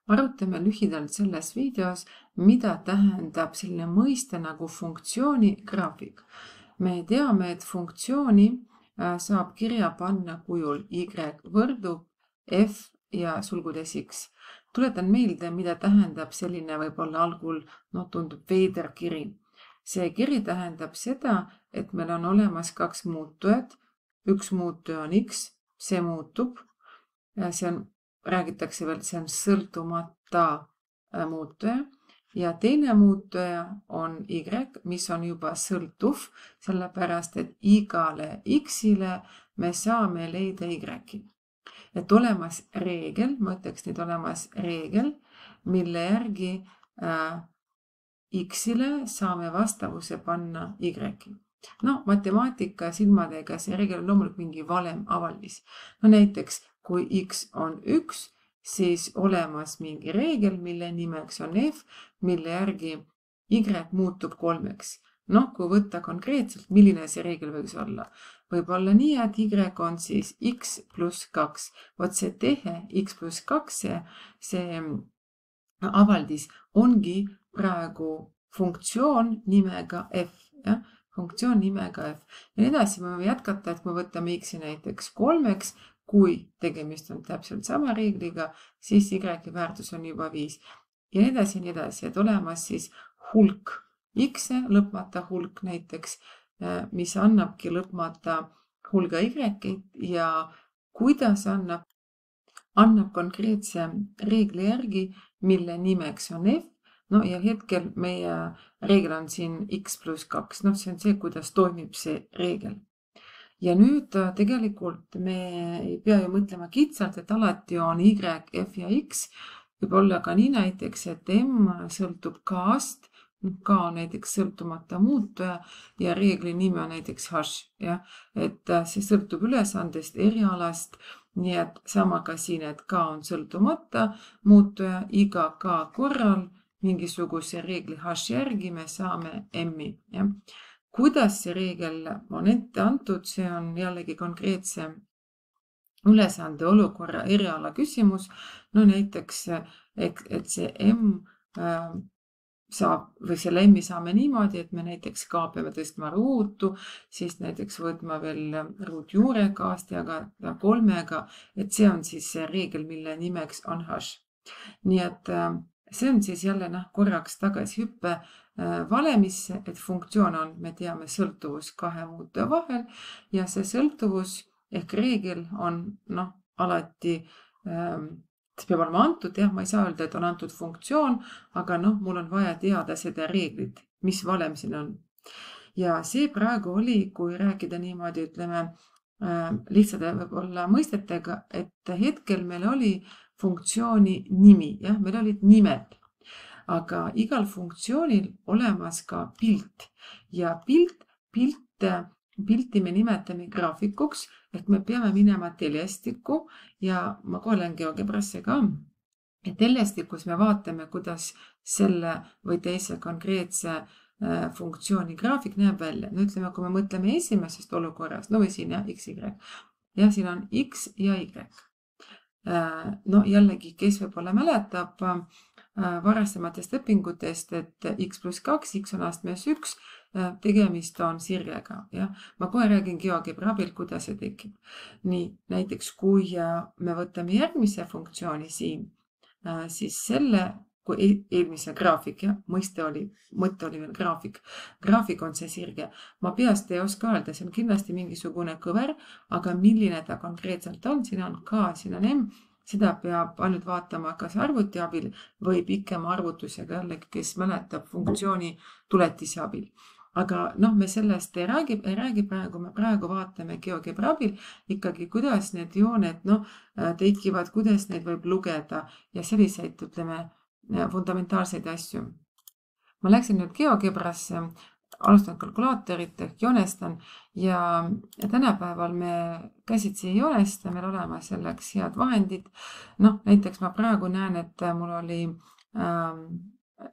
Arutame lühidalt selles videos, mida tähendab selline mõiste nagu funktsioonigraafik. Me teame, et funktsiooni saab kirja panna kujul y võrdub f ja sulgudes x. Tuletan meelde, mida tähendab selline võib-olla algul tundub veider kiri. See kiri tähendab seda, et meil on olemas kaks muutujat. Üks muutuja on x, see muutub. Räägitakse veel, see on sõltumata muutuja ja teine muutuja on y, mis on juba sõltuv, sellepärast et igale x-ile me saame leida y. Et olemas reegel, ma ütleks nüüd olemas reegel, mille järgi x-ile saame vastavuse panna y. Matemaatika silmadega see reegel on loomulikult mingi valem avaldis. Näiteks, kui x on 1, siis olemas mingi reegel, mille nimeks on f, mille järgi y muutub 3. Kui võtta konkreetselt, milline see reegel võiks olla? Võib olla nii, et y on siis x pluss 2. Vot see tehe x pluss 2, see avaldis ongi praegu funktsioon nimega f. Funktsioon nimega f. Ja edasi me võime jätkata, et kui võtame x näiteks 3, kui tegemist on täpselt sama reegliga, siis y väärtus on juba 5. Ja nii edasi, et olemas siis hulk x, lõpmata hulk näiteks, mis annabki lõpmata hulga y ja kuidas annab konkreetse reegli järgi, mille nimeks on f. Ja hetkel meie reegel on siin x pluss 2. See on see, kuidas toimib see reegel. Ja nüüd tegelikult me ei pea ju mõtlema kitsalt, et alati on y, f ja x. Võib olla ka nii näiteks, et m sõltub k-st, k on näiteks sõltumata muutuja ja reegli nimi on näiteks hash. Et see sõltub ülesandest, erialast, nii et sama ka siin, et k on sõltumata muutuja, iga k korral mingisuguse reegli hash järgi me saame m-i. Kuidas see reegel on ette antud, see on jällegi konkreetse ülesande olukorra eriala küsimus. Näiteks, et see m saab, või selle m-i saame niimoodi, et me näiteks k peame tõstma ruutu, siis näiteks võtma veel ruutjuure k-st ja ka 3-ga, et see on siis see reegel, mille nimeks on hash. Nii et see on siis jälle korraks tagasi hüppe valemisse, et funktsioon on, me teame, sõltuvus kahe muutuja vahel ja see sõltuvus ehk reegel on alati, see peab olema antud, ma ei saa öelda, et on antud funktsioon, aga mul on vaja teada seda reeglit, mis valem siin on. Ja see praegu oli, kui rääkida niimoodi, ütleme, lihtsalt võib-olla mõistetega, et hetkel meil oli funktsiooni nimi, meil olid nimed, aga igal funktsioonil olemas ka pilt ja pilti me nimetame graafikuks, et me peame minema teljestikku ja ma kohe lähen GeoGebrasse ka. Telestikus me vaatame, kuidas selle või teise konkreetse funktsiooni graafik näeb välja. Ütleme, kui me mõtleme esimesest olukorrast, või siin x, y. Ja siin on x ja y. Jällegi, kes võib-olla mäletab varasematest õpingutest, et x pluss 2, x on astmes 1, tegemist on sirgega. Ma kohe räägin GeoGebra abil, kuidas see tekib. Nii, näiteks kui me võtame järgmise funktsiooni siin, siis selle, kui eelmise graafik, mõte oli veel graafik. Graafik on see sirge. Ma peast ei oska öelda, see on kindlasti mingisugune kõver, aga milline ta konkreetselt on, siin on k, siin on m, seda peab ainult vaatama kas arvuti abil või pikema arvutusega, jällegi, kes mäletab funktsiooni tuletise abil. Aga me sellest ei räägi praegu, me praegu vaatame GeoGebra abil ikkagi, kuidas need jooned tekivad, kuidas neid võib lugeda ja selliseid, ütleme, fundamentaalseid asju. Ma läksin nüüd GeoGebrasse, alustan kalkulaatorit ehk joonestan ja tänapäeval me käsitsi ei joonesta, meil olemas selleks head vahendid. Näiteks ma praegu näen, et mul oli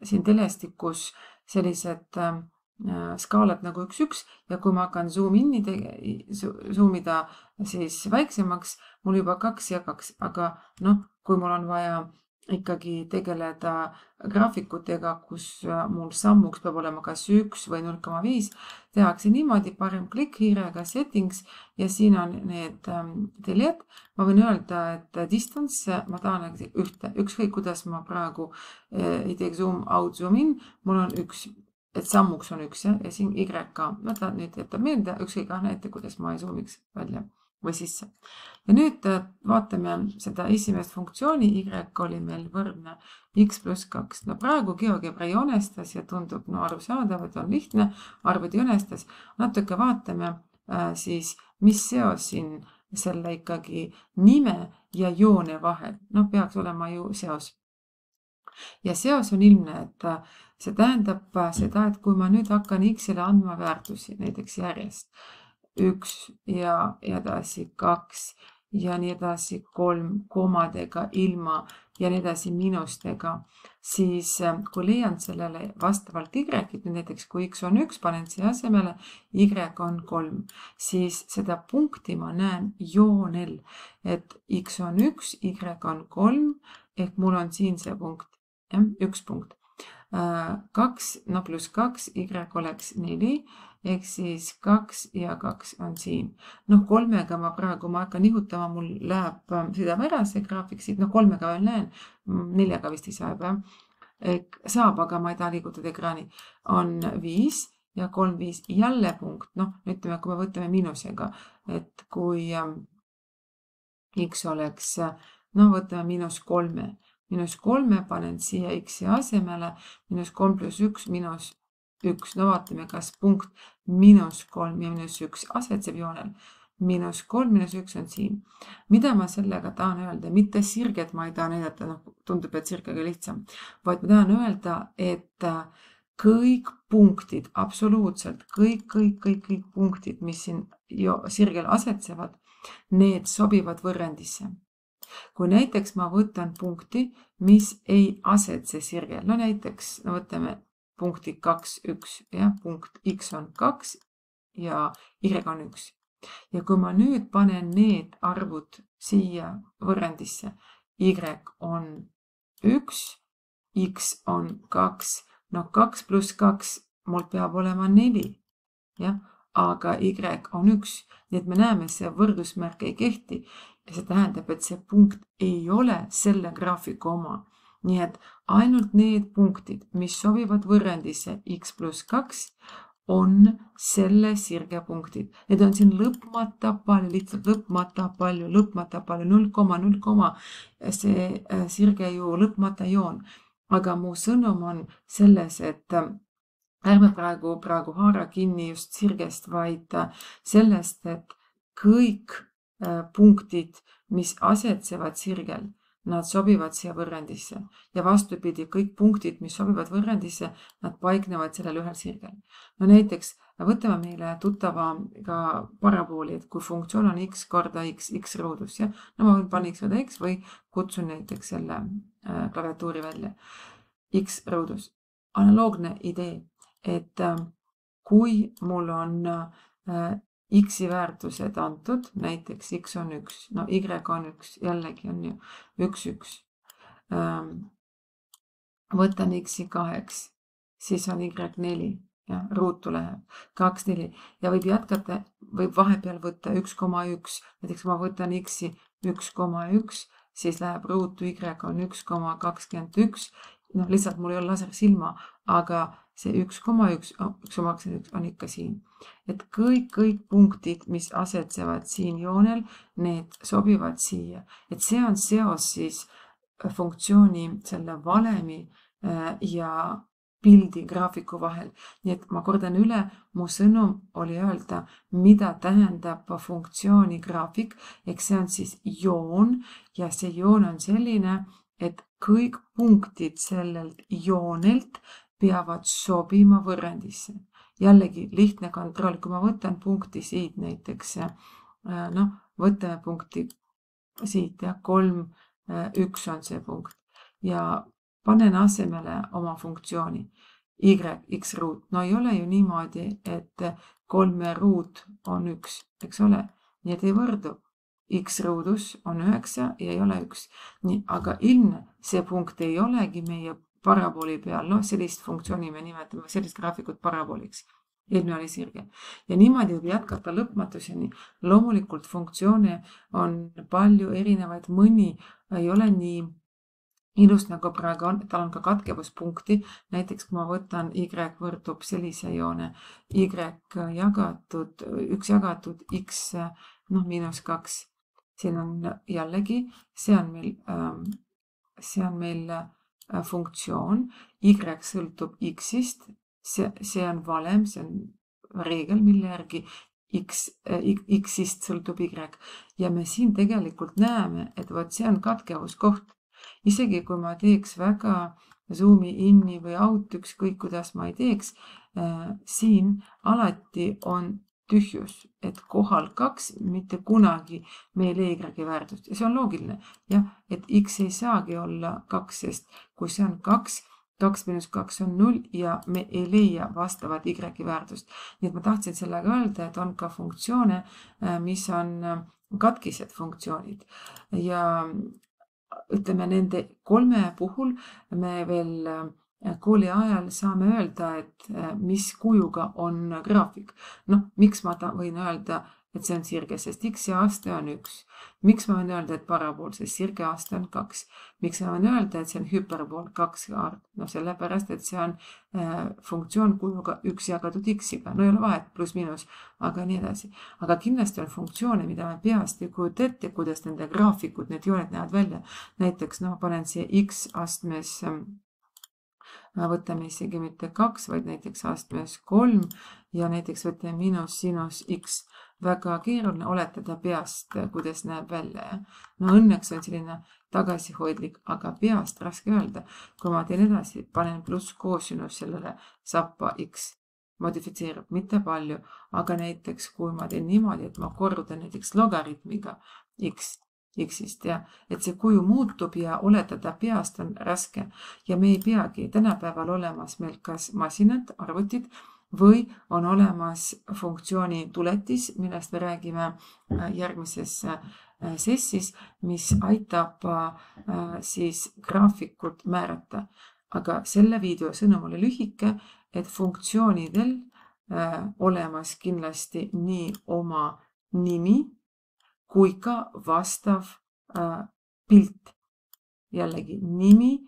siin telestikus sellised skaalad nagu 1,1 ja kui ma hakkan zoomida siis väiksemaks, mul juba 2 ja 2, aga kui mul on vaja ikkagi tegeleda graafikutega, kus mul sammuks peab olema kas 1 või 0,5, tehakse niimoodi, parem klikkhiirega settings ja siin on need delete. Ma võin öelda, et distance, ma tahan ühte, ükskõik kuidas ma praegu ei teeks zoom out, zoom in, mul on 1, et sammuks on 1 ja siin Y ka. Ma tahan nüüd jätta meelde, ükskõik näite, kuidas ma ei zoomiks välja või sisse. Ja nüüd vaatame seda esimest funktsiooni, Y oli meil võrdne X plus 2. No praegu GeoGebra joonestas ja tundub arusaadav, et on lihtne, arvud joonestas. Natuke vaatame siis, mis seos siin selle ikkagi nime ja joone vahel. No peaks olema ju seos. Ja seos on ilmne, et see tähendab seda, et kui ma nüüd hakkan X-ile andma väärtusi, näiteks järjest, 1 ja edasi 2 ja nii edasi 3 komadega ilma ja nii edasi miinustega, siis kui leian sellele vastavalt Y-id, näiteks kui X on 1, panen siia asemele, Y on 3, siis seda punkti ma näen joonel, et X on 1, Y on 3, ehk mul on siin see punkt, 1 punkt. 2, no pluss 2, Y oleks 4, ehk siis 2 ja 2 on siin. Noh, 3-ga ma praegu, ma hakkan nihutama, mul läheb, sõidab ära see graafik siit, 3-ga veel näen, 4-ga vist ei saa juba. Saab, aga ma ei taha liigutada ekraani. On 5 ja 3, 5, jälle punkt. Ütleme, kui me võtame miinusega, et kui X oleks, võtame -3. -3 panen siia X-i asemele, -3 pluss 1, -1. Vaatame, kas punkt -3 ja -1 asetseb joonel. -3, -1 on siin. Mida ma sellega tahan öelda? Mitte sirget ma ei taha näidata, tundub, et sirgega lihtsam, vaid ma tahan öelda, et kõik punktid, absoluutselt kõik punktid, mis siin sirgel asetsevad, need sobivad võrrandisse. Kui näiteks ma võtan punkti, mis ei asetse sirgel, näiteks võtame punkti 2, 1, punkt X on 2 ja Y on 1. Ja kui ma nüüd panen need arvud siia võrrandisse, Y on 1, X on 2, 2 pluss 2, mul peab olema 4, aga Y on 1, nii et me näeme, see võrdusmärk ei kehti ja see tähendab, et see punkt ei ole selle graafiku oma. Nii et ainult need punktid, mis sobivad võrrandisse X plus 2, on selle sirge punktid. Need on siin lõpmata palju, lihtsalt lõpmata palju, 0,0, see sirge ju lõpmata joon. Aga mu sõnum on selles, et ärme praegu haara kinni just sirgest, vaid sellest, et kõik punktid, mis asetsevad sirgel, nad sobivad siia võrrandisse ja vastupidi, kõik punktid, mis sobivad võrrandisse, nad paiknevad sellel ühel sirgel. Näiteks võtame meile tuttava ka parabooli, et kui funktsioon on X korda X, X rõudus, ma võin panna X korda X või kutsun näiteks selle klaviatuuri välja. X rõudus. Analoogne idee, et kui mul on X-i väärtused antud, näiteks X on 1, Y on 1, jällegi on ju 1, 1. Võtan X-i 2, siis on Y 4, ruutu läheb 2, 4 ja võib jätkata, võib vahepeal võtta 1,1, näiteks ma võtan X-i 1,1, siis läheb ruutu Y on 1,21, lihtsalt mul ei ole laser silma, aga see 1,1 on ikka siin. Et kõik punktid, mis asetsevad siin joonel, need sobivad siia. Et see on seos siis funktsiooni selle valemi ja pildi graafiku vahel. Nii et ma kordan üle, mu sõnum oli öelda, mida tähendab funktsiooni graafik, eks see on siis joon ja see joon on selline, et kõik punktid sellelt joonelt peavad sobima võrrandisse. Jällegi lihtne kontroll, kui ma võtan punkti siit näiteks, võtame punkti siit, 3, 1 on see punkt ja panen asemele oma funktsiooni Y, X ruut. Ei ole ju niimoodi, et 3 ruut on 1, eks ole, nii et ei võrdu. X ruudus on 9 ja ei ole 1. Nii, aga ilmne see punkt ei olegi meie parabooli peal. No sellist funktsiooni me nimetame, sellist graafikut parabooliks. Ilmne oli sirge. Ja niimoodi võib jätkata lõpmatuseni. Loomulikult funktsioone on palju erinevaid, mõni ei ole nii ilus nagu praegu on, tal on ka katkevuspunkti. Näiteks kui ma võtan Y võrdub sellise joone Y jagatud, 1 jagatud X -2. Siin on jällegi, see on meil funktsioon. Y sõltub X-ist. See on valem, see on reegel, mille järgi X-ist sõltub Y. Ja me siin tegelikult näeme, et vot see on katkevuskoht. Isegi kui ma teeks väga zoomi inni või out, ükskõik kuidas ma ei teeks, siin alati on tühjus, et kohal 2 mitte kunagi meil Y väärtust. Ja see on loogiline, jah, et X ei saagi olla 2, sest kui see on 2, 2 miinus 2 on 0 ja me ei leia vastavat Y väärtust. Nii et ma tahtsin sellega öelda, et on ka funktsioone, mis on katkised funktsioonid. Ja ütleme, nende 3 puhul me veel kooli ajal saame öelda, et mis kujuga on graafik. Miks ma võin öelda, et see on sirge, sest X-i aste on 1. Miks ma võin öelda, et parabool, sest sirge aste on 2. Miks ma võin öelda, et see on hüperbool 2 kaart? Sellepärast, et see on funktsioon kujuga 1 jagatud X-iga. Ei ole vahet, pluss-miinus, aga nii edasi. Aga kindlasti on funktsioone, mida me peast ei kujuta ette, kuidas nende graafikud, need jooned näevad välja. Näiteks, panen see X astmes, võtame isegi mitte 2, vaid näiteks astmes 3 ja näiteks võtame miinus sinus X. Väga keeruline oletada peast, kuidas näeb välja. Õnneks on selline tagasihoidlik, aga peast raske öelda. Kui ma teen edasi, panen pluss koosinus sellele sappa X, modifitseerub mitte palju, aga näiteks kui ma teen niimoodi, et ma korrutan näiteks logaritmiga X-ist, et see kuju muutub ja oletada peast on raske. Ja me ei peagi tänapäeval olemas meil kas masinad, arvutid, või on olemas funktsiooni tuletis, millest me räägime järgmises sessis, mis aitab siis graafikut määrata. Aga selle video sõnum oli lühike, et funktsioonidel olemas kindlasti nii oma nimi kui ka vastav pilt. Jällegi nimi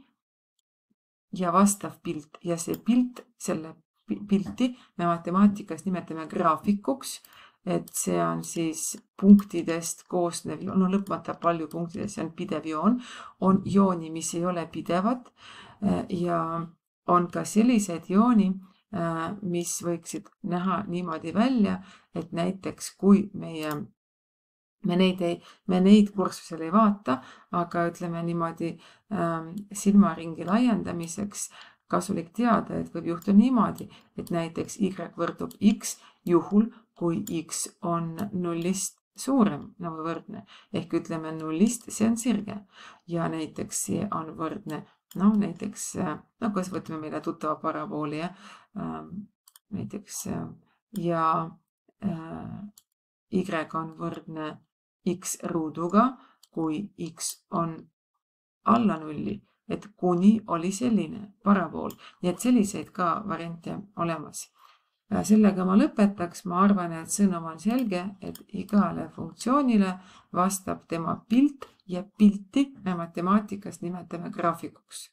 ja vastav pilt ja see pilt, selle pilti me matemaatikas nimetame graafikuks, et see on siis punktidest koosnev, lõpmata palju punktidest, see on pidev joon, on jooni, mis ei ole pidevad ja on ka selliseid jooni, mis võiksid näha niimoodi välja, et näiteks kui me neid kursusel ei vaata, aga ütleme niimoodi silmaringi laiendamiseks kasulik teada, et võib juhtuda niimoodi, et näiteks Y võrdub X juhul, kui X on 0-st suurem või võrdne. Ehk ütleme 0-st, see on sirge. Ja näiteks see on võrdne, näiteks, kuidas võtame meile tuttava parabooli, näiteks ja Y on võrdne X ruuduga, kui X on alla 0. Et kuni oli selline parabool. Nii et selliseid ka variante olemas. Sellega ma lõpetaks. Ma arvan, et sõnum on selge, et igale funktsioonile vastab tema pilt ja pilti me matemaatikas nimetame graafikuks.